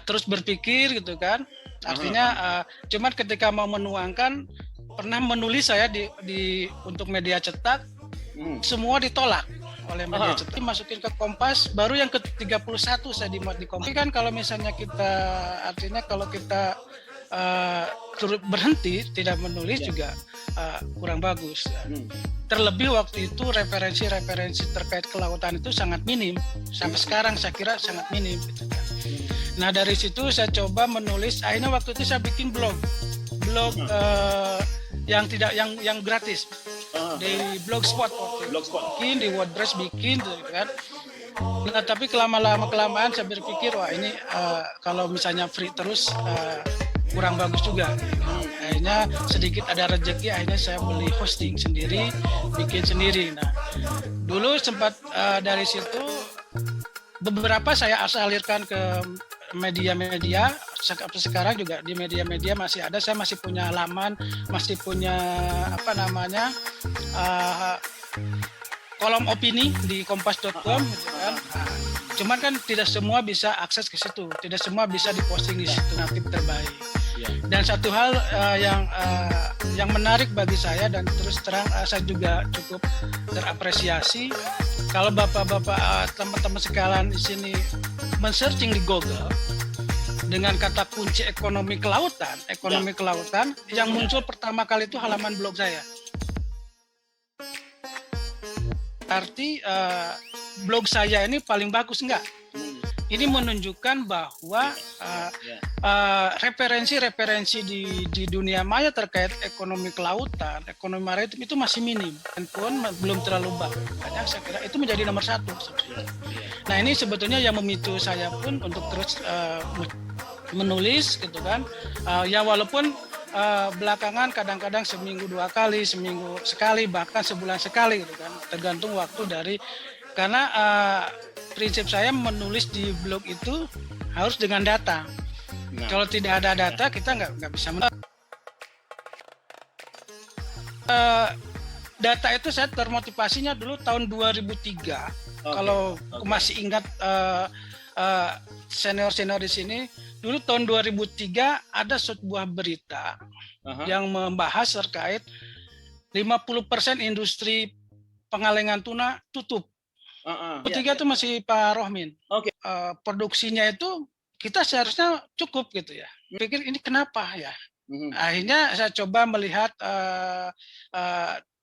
terus berpikir gitu kan. Artinya cuman ketika mau menuangkan, pernah menulis saya untuk media cetak, semua ditolak oleh media cetak. Masukin ke Kompas, baru yang ke-31 saya dimuat di Kompas. Kan kalau misalnya kita, artinya kalau kita turut berhenti tidak menulis juga kurang bagus. Terlebih waktu itu referensi terkait kelautan itu sangat minim. Sampai sekarang saya kira sangat minim gitu kan. Nah dari situ saya coba menulis. Akhirnya waktu itu saya bikin blog yang gratis di Blogspot, bikin di WordPress bikin gitu kan. Nah tapi kelamaan saya berpikir wah ini kalau misalnya free terus kurang bagus juga. Akhirnya sedikit ada rezeki, akhirnya saya beli hosting sendiri, bikin sendiri. Nah dulu sempat dari situ beberapa saya alirkan ke media-media. Sekarang juga di media-media masih ada. Saya masih punya laman, masih punya kolom opini di kompas.com gitu kan. Cuman kan tidak semua bisa akses ke situ, tidak semua bisa diposting di situ natif terbaik. Dan satu hal yang menarik bagi saya dan terus terang saya juga cukup terapresiasi, kalau bapak-bapak teman-teman sekalian di sini men-searching di Google dengan kata kunci ekonomi kelautan, yang muncul pertama kali itu halaman blog saya. Arti blog saya ini paling bagus enggak? Ini menunjukkan bahwa referensi di dunia maya terkait ekonomi kelautan, ekonomi maritim itu masih minim, dan pun belum terlalu bagus. Makanya saya kira itu menjadi nomor 1. Nah ini sebetulnya yang memicu saya pun untuk terus menulis gitu kan. Ya walaupun belakangan kadang-kadang seminggu 2 kali, seminggu sekali, bahkan sebulan sekali gitu kan, tergantung waktu dari. Karena prinsip saya menulis di blog itu harus dengan data. Kalau tidak ada data kita nggak bisa data itu. Saya termotivasinya dulu tahun 2003. Kalau masih ingat senior di sini, dulu tahun 2003 ada sebuah berita yang membahas terkait 50% industri pengalengan tuna tutup. 2003 itu masih Pak Rohmin. Produksinya itu kita seharusnya cukup gitu ya. Pikir ini kenapa ya? Akhirnya saya coba melihat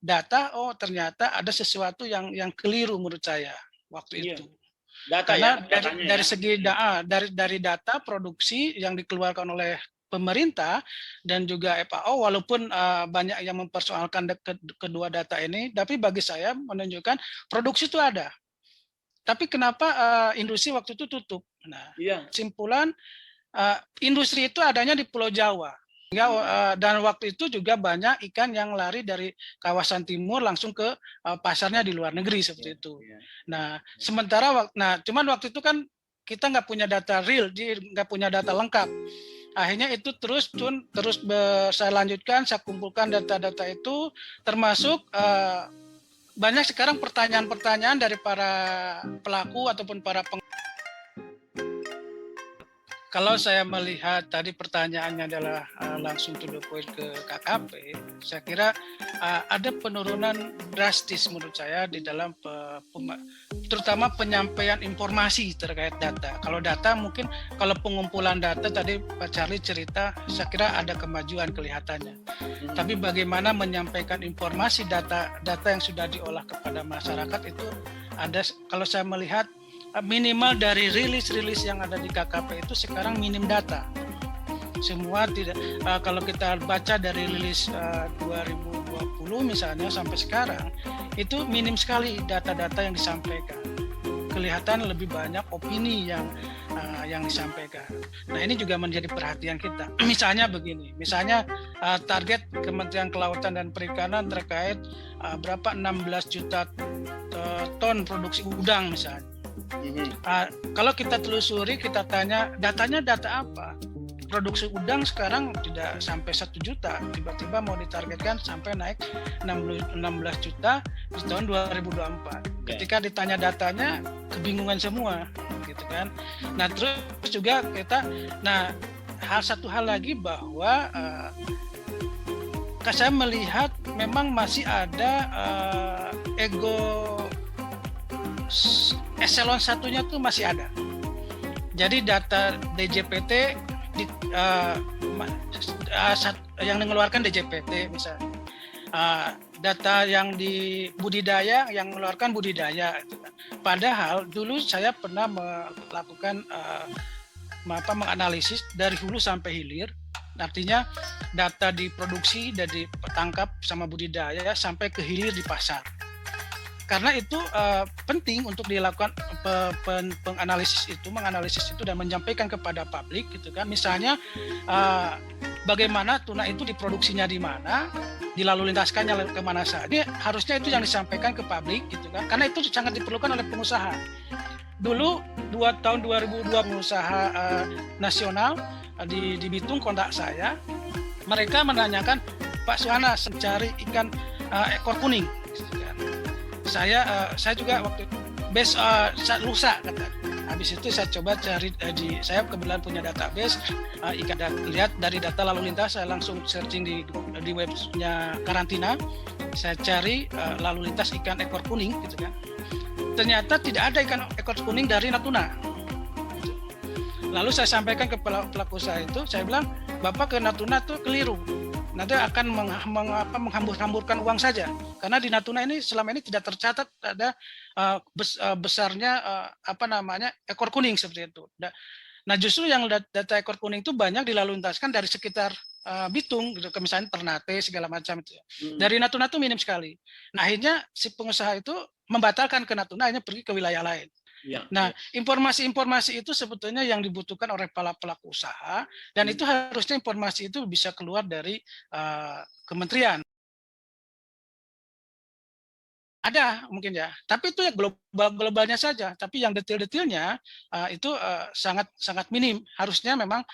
data, ternyata ada sesuatu yang keliru menurut saya waktu itu. Karena dari data produksi yang dikeluarkan oleh pemerintah dan juga FAO, walaupun banyak yang mempersoalkan kedua data ini, tapi bagi saya menunjukkan produksi itu ada. Tapi kenapa industri waktu itu tutup? Nah, kesimpulan industri itu adanya di Pulau Jawa. Dan waktu itu juga banyak ikan yang lari dari kawasan timur langsung ke pasarnya di luar negeri seperti itu. Nah, cuman waktu itu kan kita nggak punya data real, nggak punya data lengkap. Akhirnya itu terus saya lanjutkan, saya kumpulkan data-data itu, termasuk banyak sekarang pertanyaan-pertanyaan dari para pelaku ataupun para Kalau saya melihat tadi pertanyaannya adalah langsung to the point ke KKP, saya kira ada penurunan drastis menurut saya di dalam terutama penyampaian informasi terkait data. Kalau data mungkin, kalau pengumpulan data tadi Pak Charlie cerita, saya kira ada kemajuan kelihatannya. Tapi bagaimana menyampaikan informasi data yang sudah diolah kepada masyarakat itu ada, kalau saya melihat minimal dari rilis yang ada di KKP itu sekarang minim data. Semua tidak, kalau kita baca dari rilis 2020 misalnya sampai sekarang, itu minim sekali data-data yang disampaikan. Kelihatan lebih banyak opini yang disampaikan. Nah ini juga menjadi perhatian kita. Misalnya begini, target Kementerian Kelautan dan Perikanan terkait berapa 16 juta ton produksi udang misalnya. Kalau kita telusuri, kita tanya datanya data apa? produksi udang sekarang tidak sampai 1 juta, tiba-tiba mau ditargetkan sampai naik 16 juta di tahun 2024. Ketika ditanya datanya kebingungan semua gitu kan. Nah terus juga kita, satu hal lagi bahwa saya melihat memang masih ada ego eselon satunya tuh masih ada. Jadi data DJPT yang mengeluarkan DJPT misalnya, data yang di budidaya yang mengeluarkan budidaya. Padahal dulu saya pernah melakukan menganalisis dari hulu sampai hilir, artinya data di produksi dari tangkap sama budidaya sampai ke hilir di pasar. Karena itu penting untuk dilakukan menganalisis itu dan menyampaikan kepada publik gitu kan. Misalnya bagaimana tuna itu diproduksinya di mana, dilalu lintaskannya ke mana saja, harusnya itu yang disampaikan ke publik gitu kan. Karena itu sangat diperlukan oleh pengusaha. Dulu tahun 2002 pengusaha nasional di Bitung kontak saya, mereka menanyakan, Pak Suhana mencari ikan ekor kuning. Saya juga waktu itu lusa kata. Habis itu saya coba cari saya kebetulan punya database ikan, lihat dari data lalu lintas, saya langsung searching di webnya karantina, saya cari lalu lintas ikan ekor kuning gitu kan. Ternyata tidak ada ikan ekor kuning dari Natuna. Lalu saya sampaikan ke pelaku usaha itu, saya bilang, Bapak ke Natuna tuh keliru. Nanti akan menghambur-hamburkan uang saja, karena di Natuna ini selama ini tidak tercatat ada besarnya ekor kuning seperti itu. Nah justru yang data ekor kuning itu banyak dilalu lintaskan dari sekitar Bitung, gitu, misalnya Ternate segala macam itu. Dari Natuna itu minim sekali. Nah akhirnya si pengusaha itu membatalkan ke Natuna, hanya pergi ke wilayah lain. Nah, informasi-informasi itu sebetulnya yang dibutuhkan oleh pelaku usaha, dan itu harusnya informasi itu bisa keluar dari kementerian. Ada mungkin ya, tapi itu ya globalnya saja. Tapi yang detail-detailnya itu sangat minim. Harusnya memang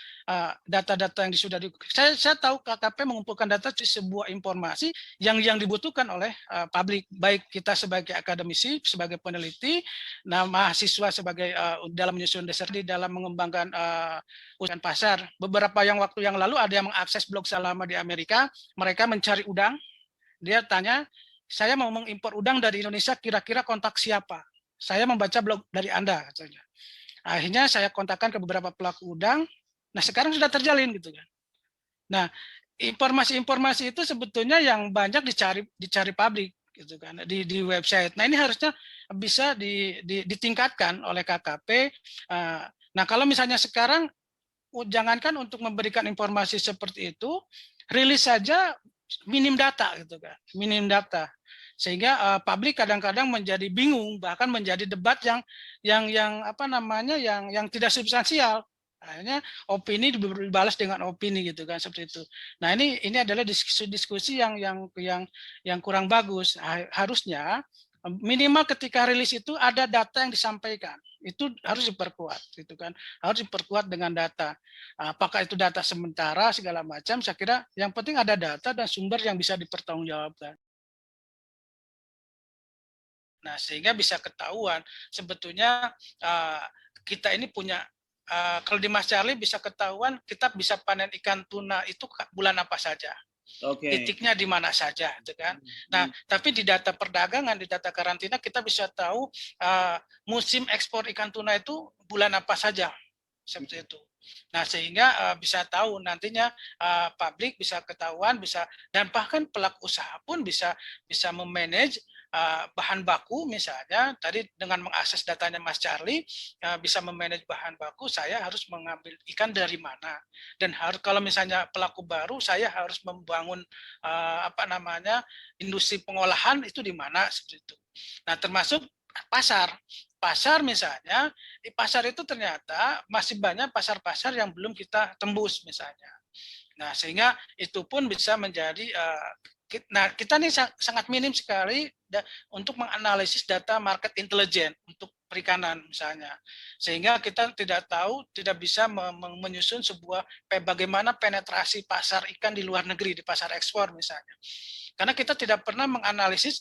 data-data yang sudah saya tahu KKP mengumpulkan data di sebuah informasi yang dibutuhkan oleh publik, baik kita sebagai akademisi, sebagai peneliti, mahasiswa sebagai dalam menyusun dasar, di dalam mengembangkan usaha pasar. Beberapa waktu yang lalu ada yang mengakses blog selama di Amerika, mereka mencari udang, dia tanya, saya mau mengimpor udang dari Indonesia, kira-kira kontak siapa? Saya membaca blog dari Anda, katanya. Akhirnya saya kontakkan ke beberapa pelaku udang. Nah sekarang sudah terjalin gitu kan. Nah informasi-informasi itu sebetulnya yang banyak dicari publik gitu kan di website. Nah ini harusnya bisa ditingkatkan oleh KKP. Nah kalau misalnya sekarang jangankan untuk memberikan informasi seperti itu, rilis saja minim data gitu kan, minim data, sehingga publik kadang-kadang menjadi bingung, bahkan menjadi debat yang tidak substansial. Akhirnya opini dibalas dengan opini gitu kan, seperti itu. Nah ini adalah diskusi yang kurang bagus. Harusnya minimal ketika rilis itu ada data yang disampaikan, itu harus diperkuat gitu kan, harus diperkuat dengan data. Apakah itu data sementara segala macam, saya kira yang penting ada data dan sumber yang bisa dipertanggungjawabkan. Nah sehingga bisa ketahuan sebetulnya kita ini punya, kalau di Mas Charlie bisa ketahuan kita bisa panen ikan tuna itu bulan apa saja. Titiknya di mana saja, gitu kan. Nah, tapi di data perdagangan, di data karantina kita bisa tahu musim ekspor ikan tuna itu bulan apa saja, seperti itu. Nah, sehingga bisa tahu nantinya publik bisa ketahuan, dan bahkan pelaku usaha pun bisa memanage bahan baku, misalnya tadi dengan mengakses datanya Mas Charlie, bisa memanage bahan baku, saya harus mengambil ikan dari mana, dan kalau misalnya pelaku baru, saya harus membangun industri pengolahan itu di mana, seperti itu. Nah termasuk pasar misalnya, di pasar itu ternyata masih banyak pasar-pasar yang belum kita tembus misalnya. Nah sehingga itu pun bisa menjadi Nah, kita nih sangat minim sekali untuk menganalisis data market intelligence untuk perikanan misalnya. Sehingga kita tidak tahu, tidak bisa menyusun sebuah bagaimana penetrasi pasar ikan di luar negeri, di pasar ekspor misalnya. Karena kita tidak pernah menganalisis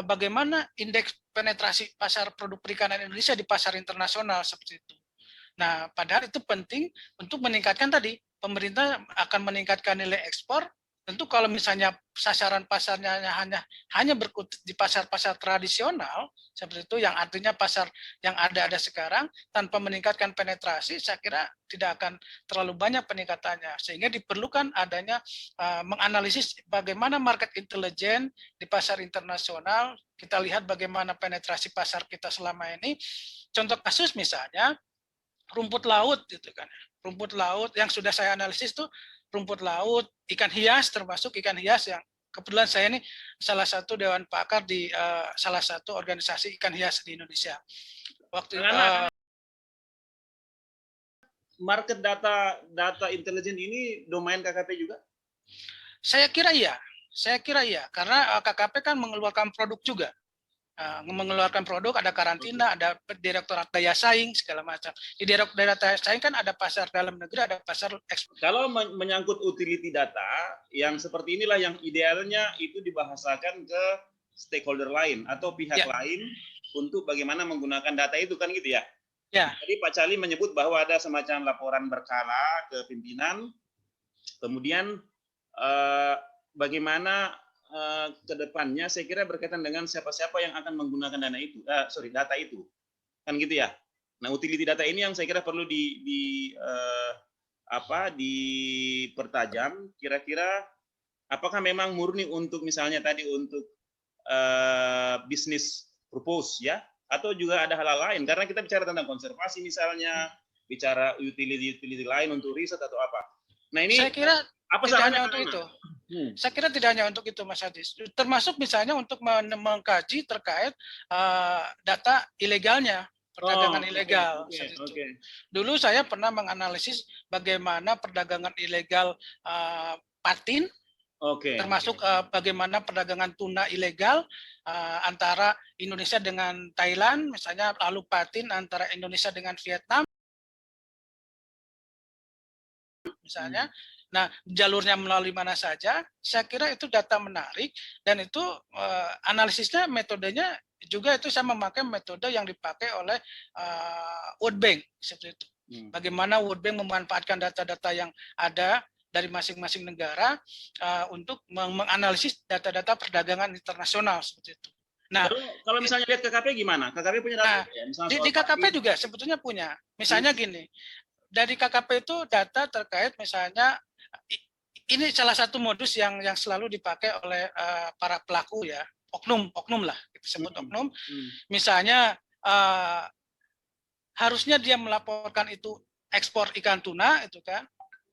bagaimana indeks penetrasi pasar produk perikanan Indonesia di pasar internasional seperti itu. Nah, padahal itu penting untuk meningkatkan tadi, pemerintah akan meningkatkan nilai ekspor. Tentu kalau misalnya sasaran pasarnya hanya berkutat di pasar-pasar tradisional seperti itu, yang artinya pasar yang ada sekarang tanpa meningkatkan penetrasi, saya kira tidak akan terlalu banyak peningkatannya. Sehingga diperlukan adanya menganalisis bagaimana market intelligence di pasar internasional. Kita lihat bagaimana penetrasi pasar kita selama ini. Contoh kasus misalnya rumput laut gitu kan. Rumput laut yang sudah saya analisis tuh rumput laut, ikan hias, termasuk ikan hias yang kebetulan saya ini salah satu dewan pakar di salah satu organisasi ikan hias di Indonesia. Waktu market data intelijen ini domain KKP juga? Saya kira iya, karena KKP kan mengeluarkan produk juga. Mengeluarkan produk, ada karantina, ada direktorat daya saing segala macam. Di direktorat daya saing kan ada pasar dalam negeri, ada pasar ekspor. Kalau menyangkut utility data yang seperti inilah yang idealnya itu dibahasakan ke stakeholder lain atau pihak lain untuk bagaimana menggunakan data itu kan gitu ya. Ya. Jadi Pak Cali menyebut bahwa ada semacam laporan berkala ke pimpinan, kemudian bagaimana ke depannya saya kira berkaitan dengan siapa-siapa yang akan menggunakan data itu kan gitu ya. Nah, utility data ini yang saya kira perlu dipertajam. Kira-kira apakah memang murni untuk misalnya tadi untuk bisnis purpose ya, atau juga ada hal-hal lain karena kita bicara tentang konservasi misalnya, bicara utility lain untuk riset atau apa. Nah ini saya kira apa tidak hanya untuk itu. Saya kira tidak hanya untuk itu, Mas Hadis. Termasuk misalnya untuk mengkaji terkait data ilegalnya, perdagangan ilegal. Dulu saya pernah menganalisis bagaimana perdagangan ilegal patin, termasuk bagaimana perdagangan tuna ilegal antara Indonesia dengan Thailand, misalnya, lalu patin antara Indonesia dengan Vietnam, misalnya. Nah, jalurnya melalui mana saja, saya kira itu data menarik, dan itu analisisnya, metodenya juga itu saya memakai metode yang dipakai oleh World Bank, seperti itu. Bagaimana World Bank memanfaatkan data-data yang ada dari masing-masing negara untuk menganalisis data-data perdagangan internasional, seperti itu. Nah, kalau misalnya lihat KKP gimana? KKP punya data? Di KKP juga sebetulnya punya. Misalnya gini, dari KKP itu data terkait misalnya, ini salah satu modus yang selalu dipakai oleh para pelaku ya, oknum lah, kita sebut oknum. Misalnya harusnya dia melaporkan itu ekspor ikan tuna itu kan,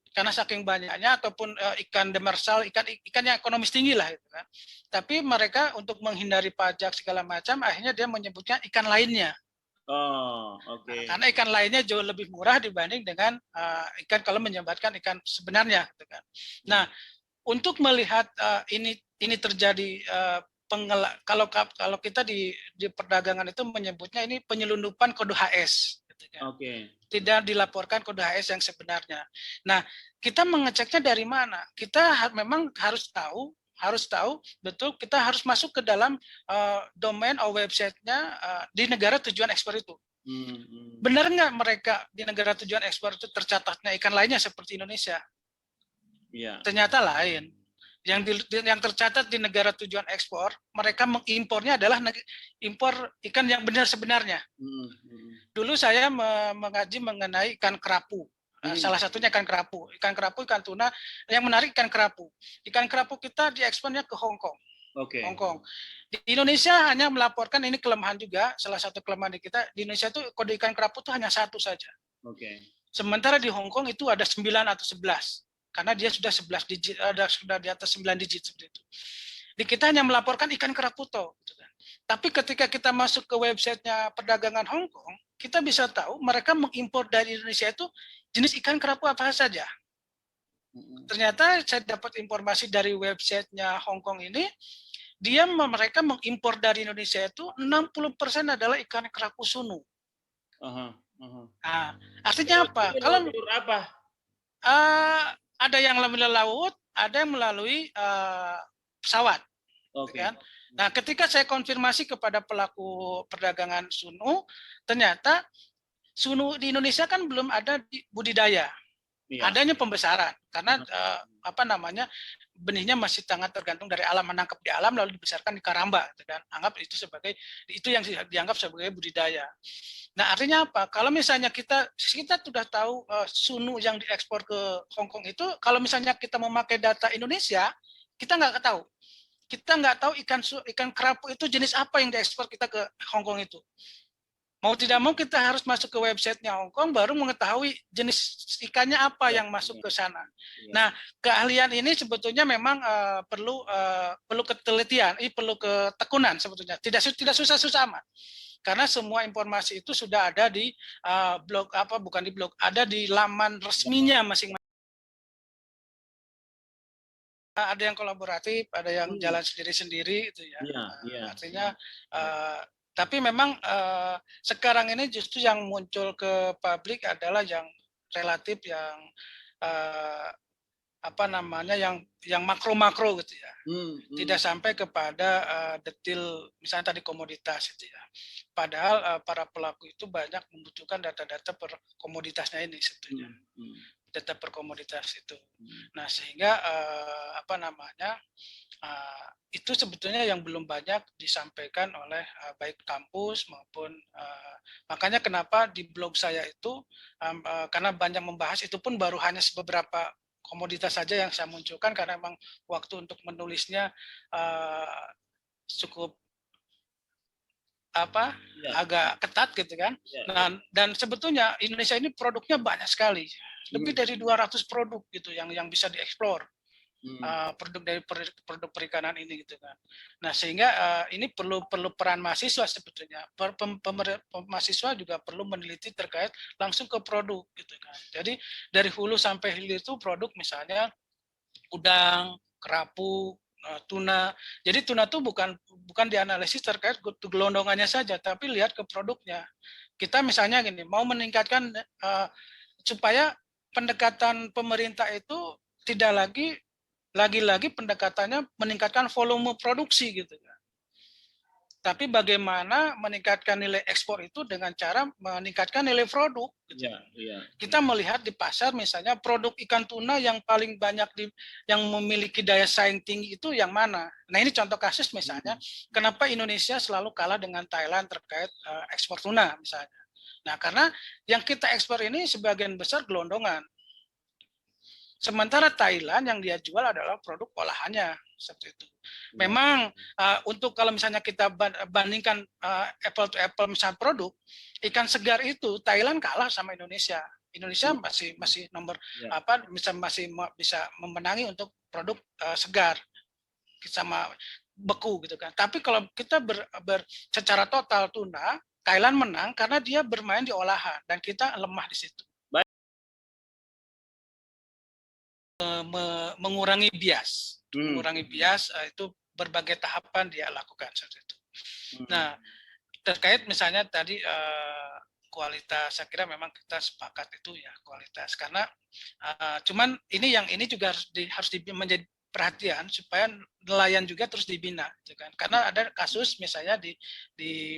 karena saking banyaknya, ataupun ikan demersal, ikan yang ekonomis tinggi lah itu kan. Tapi mereka untuk menghindari pajak segala macam, akhirnya dia menyebutnya ikan lainnya. Karena ikan lainnya jauh lebih murah dibanding dengan ikan kalau menyebutkan ikan sebenarnya, gitu kan. Nah, untuk melihat ini terjadi kalau kita di perdagangan itu menyebutnya ini penyelundupan kode HS, gitu kan. Tidak dilaporkan kode HS yang sebenarnya. Nah, kita mengeceknya dari mana? Kita memang harus tahu betul, kita harus masuk ke dalam domain atau websitenya di negara tujuan ekspor itu. Benar nggak mereka di negara tujuan ekspor itu tercatatnya ikan lainnya seperti Indonesia? Ternyata lain. Yang tercatat di negara tujuan ekspor, mereka mengimpornya adalah impor ikan yang benar sebenarnya. Dulu saya mengaji mengenai ikan kerapu. Salah satunya ikan kerapu, ikan tuna. Yang menarik ikan kerapu. Ikan kerapu kita diekspornya ke Hong Kong. Hong Kong. Di Indonesia hanya melaporkan, ini kelemahan juga, salah satu kelemahan di kita, di Indonesia itu kode ikan kerapu itu hanya 1 saja. Sementara di Hong Kong itu ada 9 atau 11. Karena dia sudah 11 digit, sudah di atas 9 digit seperti itu. Di kita hanya melaporkan ikan keraputo. Tapi ketika kita masuk ke websitenya perdagangan Hong Kong, kita bisa tahu mereka mengimpor dari Indonesia itu jenis ikan kerapu apa saja. Ternyata saya dapat informasi dari websitenya Hong Kong ini, mereka mengimpor dari Indonesia itu 60% adalah ikan kerapu sunu. Nah, artinya apa? Kalau jalur apa? ada yang melalui laut, ada yang melalui pesawat. Kan? Nah, ketika saya konfirmasi kepada pelaku perdagangan sunu, ternyata sunu di Indonesia kan belum ada budidaya. Adanya pembesaran karena benihnya masih sangat tergantung dari alam, menangkap di alam lalu dibesarkan di karamba, dan anggap itu sebagai yang dianggap sebagai budidaya. Nah, artinya apa? Kalau misalnya kita sudah tahu sunu yang diekspor ke Hong Kong itu, kalau misalnya kita memakai data Indonesia, kita nggak tahu. Kita nggak tahu ikan kerapu itu jenis apa yang diekspor kita ke Hong Kong itu. Mau tidak mau kita harus masuk ke websitenya Hong Kong baru mengetahui jenis ikannya apa yang masuk ke sana. Nah, keahlian ini sebetulnya memang perlu ketelitian, perlu ketekunan sebetulnya. Tidak susah-susah amat. Karena semua informasi itu sudah ada di blog, bukan di blog, ada di laman resminya masing-masing. Ada yang kolaboratif, ada yang jalan sendiri-sendiri itu ya. Artinya tapi memang sekarang ini justru yang muncul ke publik adalah yang relatif yang yang makro-makro gitu ya. Tidak sampai kepada detail misalnya tadi komoditas itu ya. Padahal para pelaku itu banyak membutuhkan data-data per komoditasnya ini sebetulnya. Data per komoditas itu. Nah, sehingga itu sebetulnya yang belum banyak disampaikan oleh baik kampus maupun makanya kenapa di blog saya itu karena banyak membahas itu pun baru hanya beberapa komoditas saja yang saya munculkan karena memang waktu untuk menulisnya cukup agak ketat gitu kan. Nah, dan sebetulnya Indonesia ini produknya banyak sekali, lebih dari 200 produk gitu yang bisa dieksplor. Produk dari produk perikanan ini gitu kan. Nah, sehingga ini perlu peran mahasiswa sebetulnya. Mahasiswa juga perlu meneliti terkait langsung ke produk gitu kan. Jadi dari hulu sampai hilir itu produk misalnya udang, kerapu, tuna. Jadi tuna itu bukan dianalisis terkait gelondongannya saja, tapi lihat ke produknya. Kita misalnya gini, mau meningkatkan supaya pendekatan pemerintah itu tidak lagi-lagi pendekatannya meningkatkan volume produksi gitu kan. Tapi bagaimana meningkatkan nilai ekspor itu dengan cara meningkatkan nilai produk. Gitu. Kita melihat di pasar misalnya produk ikan tuna yang paling banyak yang memiliki daya saing tinggi itu yang mana. Nah, ini contoh kasus misalnya kenapa Indonesia selalu kalah dengan Thailand terkait ekspor tuna misalnya. Nah, karena yang kita ekspor ini sebagian besar gelondongan. Sementara Thailand yang dia jual adalah produk olahannya seperti itu. Memang untuk kalau misalnya kita bandingkan apple to apple misalnya produk ikan segar itu Thailand kalah sama Indonesia. Indonesia masih nomor masih bisa memenangi untuk produk segar sama beku gitu kan. Tapi kalau kita secara total tuna Thailand menang karena dia bermain di olahan dan kita lemah di situ. Mengurangi bias, itu berbagai tahapan dia lakukan seperti itu. Nah, terkait misalnya tadi kualitas, saya kira memang kita sepakat itu ya kualitas karena cuman ini juga harus menjadi perhatian supaya nelayan juga terus dibina, gitu kan? Karena ada kasus misalnya di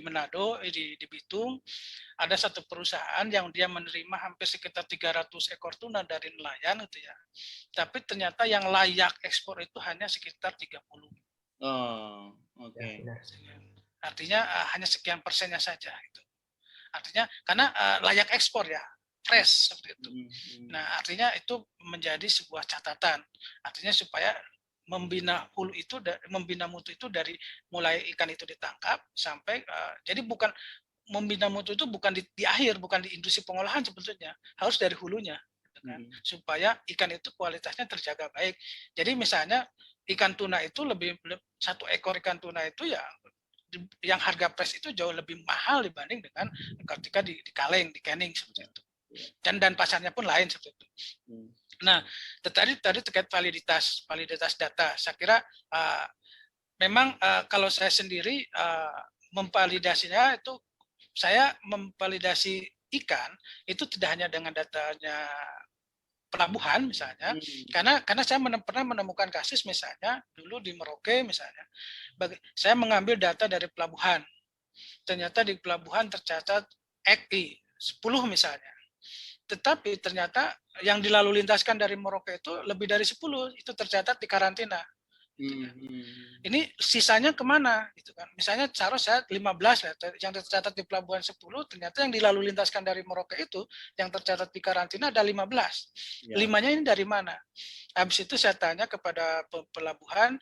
Manado, di Bitung, ada satu perusahaan yang dia menerima hampir sekitar 300 ekor tuna dari nelayan, gitu ya. Tapi ternyata yang layak ekspor itu hanya sekitar 30. Artinya hanya sekian persennya saja, gitu. Artinya karena layak ekspor ya. Fresh seperti itu. Nah, artinya itu menjadi sebuah catatan. Artinya supaya membina hulu itu, membina mutu itu dari mulai ikan itu ditangkap sampai jadi bukan membina mutu itu bukan di akhir, bukan di industri pengolahan sebetulnya, harus dari hulunya, kan? Supaya ikan itu kualitasnya terjaga baik. Jadi misalnya ikan tuna itu satu ekor ikan tuna itu ya yang harga fresh itu jauh lebih mahal dibanding dengan ketika di kaleng, di canning seperti itu. Dan pasarnya pun lain seperti itu. Nah, tadi terkait validitas data. Saya kira memang kalau saya sendiri memvalidasinya itu, saya memvalidasi ikan itu tidak hanya dengan datanya pelabuhan misalnya, karena saya pernah menemukan kasus misalnya dulu di Merauke misalnya, saya mengambil data dari pelabuhan, ternyata di pelabuhan tercatat EKI 10 misalnya, tetapi ternyata yang dilalu lintaskan dari Merauke itu lebih dari 10 itu tercatat di karantina. Ini sisanya kemana? Gitu kan. Misalnya seharusnya 15 ya, yang tercatat di pelabuhan 10, ternyata yang dilalu lintaskan dari Merauke itu yang tercatat di karantina ada 15. Limanya ini dari mana? Habis itu saya tanya kepada pelabuhan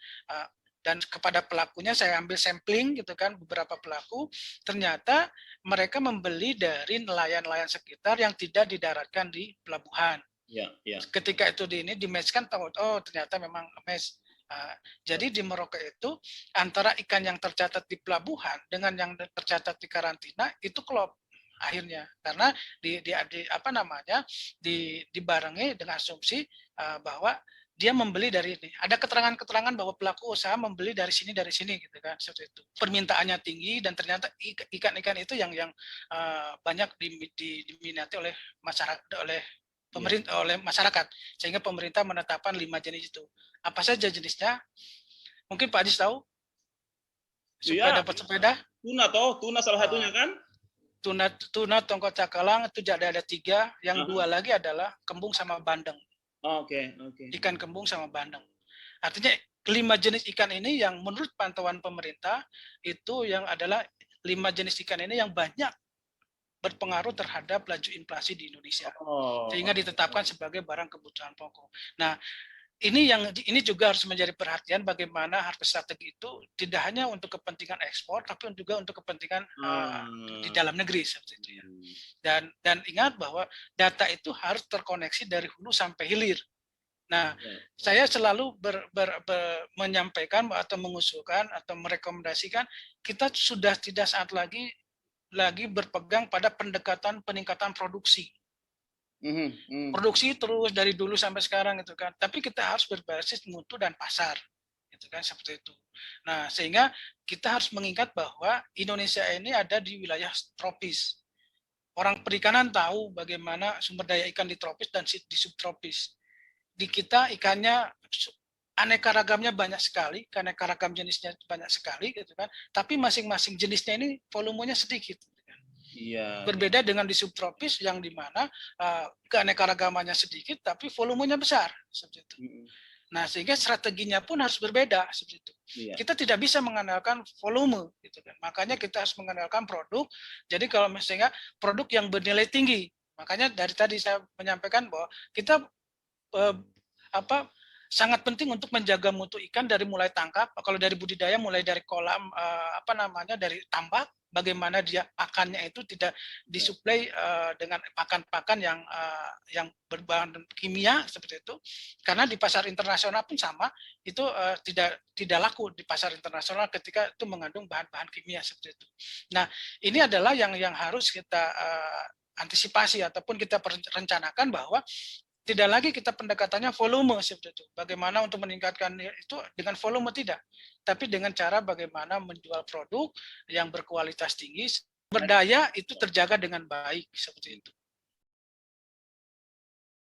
dan kepada pelakunya saya ambil sampling gitu kan, beberapa pelaku, ternyata mereka membeli dari nelayan-nelayan sekitar yang tidak didaratkan di pelabuhan. Ketika itu di-match-kan, oh ternyata memang match. Jadi di Merauke itu antara ikan yang tercatat di pelabuhan dengan yang tercatat di karantina itu klop akhirnya, karena dibarengi dengan asumsi bahwa dia membeli dari ini. Ada keterangan-keterangan bahwa pelaku usaha membeli dari sini gitu kan, seperti itu. Permintaannya tinggi dan ternyata ikan-ikan itu yang banyak diminati oleh masyarakat, oleh masyarakat, sehingga pemerintah menetapkan 5 jenis itu. Apa saja jenisnya? Mungkin Pak Adis tahu? Supaya dapat sepeda? Tuna salah satunya kan? Tuna tongkol cakalang itu ada 3, yang 2 lagi adalah kembung sama bandeng. Oke. Ikan kembung sama bandeng. Artinya 5 jenis ikan ini yang menurut pantauan pemerintah itu yang adalah 5 jenis ikan ini yang banyak berpengaruh terhadap laju inflasi di Indonesia, sehingga ditetapkan sebagai barang kebutuhan pokok. Nah, ini juga harus menjadi perhatian bagaimana harga strategi itu tidak hanya untuk kepentingan ekspor, tapi juga untuk kepentingan di dalam negeri seperti itu ya. Dan ingat bahwa data itu harus terkoneksi dari hulu sampai hilir. Nah, saya selalu menyampaikan atau mengusulkan atau merekomendasikan kita sudah tidak saat lagi berpegang pada pendekatan peningkatan produksi. Produksi terus dari dulu sampai sekarang gitu kan. Tapi kita harus berbasis mutu dan pasar. Gitu kan, seperti itu. Nah, sehingga kita harus mengingat bahwa Indonesia ini ada di wilayah tropis. Orang perikanan tahu bagaimana sumber daya ikan di tropis dan di subtropis. Di kita ikannya aneka ragamnya banyak sekali, aneka ragam jenisnya banyak sekali gitu kan. Tapi masing-masing jenisnya ini volumenya sedikit. Berbeda dengan di subtropis yang dimana keanekaragamannya sedikit tapi volumenya besar seperti itu. Nah, sehingga strateginya pun harus berbeda seperti itu. Kita tidak bisa mengandalkan volume gitu kan. Makanya kita harus mengandalkan produk. Jadi kalau misalnya produk yang bernilai tinggi, makanya dari tadi saya menyampaikan bahwa kita sangat penting untuk menjaga mutu ikan dari mulai tangkap. Kalau dari budidaya mulai dari kolam dari tambak, bagaimana dia pakannya itu tidak disuplai dengan pakan-pakan yang berbahan kimia seperti itu, karena di pasar internasional pun sama itu tidak laku di pasar internasional ketika itu mengandung bahan-bahan kimia seperti itu. Nah, ini adalah yang harus kita antisipasi ataupun kita rencanakan bahwa tidak lagi kita pendekatannya volume seperti itu. Bagaimana untuk meningkatkan itu dengan volume tidak, tapi dengan cara bagaimana menjual produk yang berkualitas tinggi, berdaya itu terjaga dengan baik seperti itu.